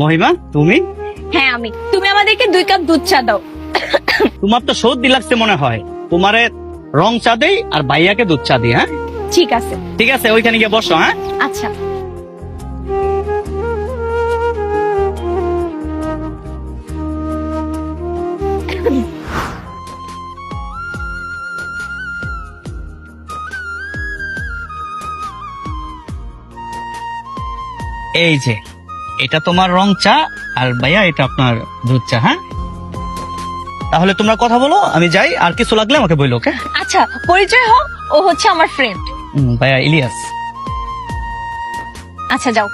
মহিমা তুমি? হ্যাঁ আমি। তুমি আমাদেরকে 2 কাপ দুধ চা দাও। তোমার তো সর্দি লাগছে মনে হয়, তোমারে রং চা দেই আর ভাইয়াকে দুধ চা দিই। হ্যাঁ ঠিক আছে। ঠিক আছে, ওইখানে গিয়ে বসো। হ্যাঁ আচ্ছা। এই যে এটা তোমার রং চা আর ভাইয়া এটা আপনার দুধ চা। হ্যাঁ তাহলে তোমরা কথা বলো, আমি যাই, আর কিছু লাগলে আমাকে বললো। ওকে আচ্ছা, পরিচয় হোক, ও হচ্ছে আমার ফ্রেন্ড। ভাইয়া ইলিয়াস। আচ্ছা যাও।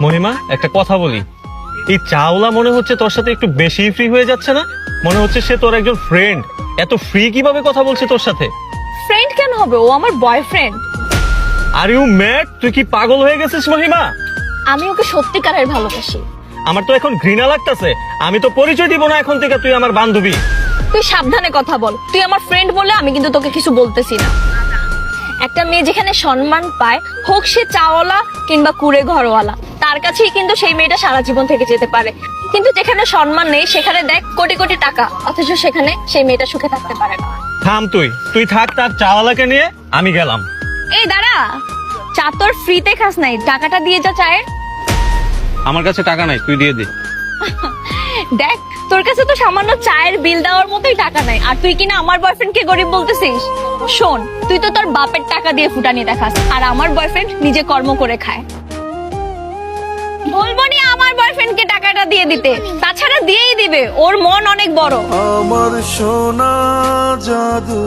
মহিমা, একটা কথা বলি, এই চাওলা মনে হচ্ছে তোর সাথে একটু বেশি ফ্রি হয়ে যাচ্ছে না? মনে হচ্ছে সে তোর একজন ফ্রেন্ড। এত ফ্রি কিভাবে কথা বলছে তোর সাথে? ফ্রেন্ড কেন হবে, ও আমার বয়ফ্রেন্ড। Are you mad? তুই কি পাগল হয়ে গেছিস মহিমা? আমি ওকে সত্যিকারের ভালোবাসি। আমার তো এখন ঘৃণা লাগতেছে। আমি তো পরিচয় দিব না এখন থেকে, তুই আমার বান্ধবী। তুই সাবধানে কথা বল, তুই আমার ফ্রেন্ড বলে আমি কিন্তু তোকে কিছু বলতেছি না। একটা মেয়ে যেখানে সম্মান পায়, হোক সে চাওয়ালা কিংবা কুড়ে ঘরওয়ালা, তার কাছেই কিন্তু সেই মেয়েটা সারা জীবন থেকে যেতে পারে। কিন্তু যেখানে সম্মান নেই, সেখানে দেখ কোটি কোটি টাকা, অথচ সেখানে সেই মেয়েটা সুখে থাকতে পারে না। থাম, তুই থাক তার চাওয়ালাকে নিয়ে, আমি গেলাম। এই দাঁড়া, চা তোর ফ্রিতে খাস নাই, টাকাটা দিয়ে যা চায়ের। আমার কাছে টাকা নাই, তুই দিয়ে দে। দেখ, তোর কাছে তো সামান্য চায়ের বিল দেওয়ার মতোই টাকা নাই, আর তুই কিনা আমার বয়ফ্রেন্ডকে গরিব বলতেছিস। শোন, তুই তো তোর বাপের টাকা দিয়ে ফুটানি দেখাস, আর আমার বয়ফ্রেন্ড নিজে কর্ম করে খায়। বলবো নি আমার বয়ফ্রেন্ডকে টাকাটা দিয়ে দিতে, তাছাড়া দিয়েই দিবে, ওর মন অনেক বড়। আমার সোনা জাদু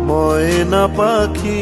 ময়না পাখি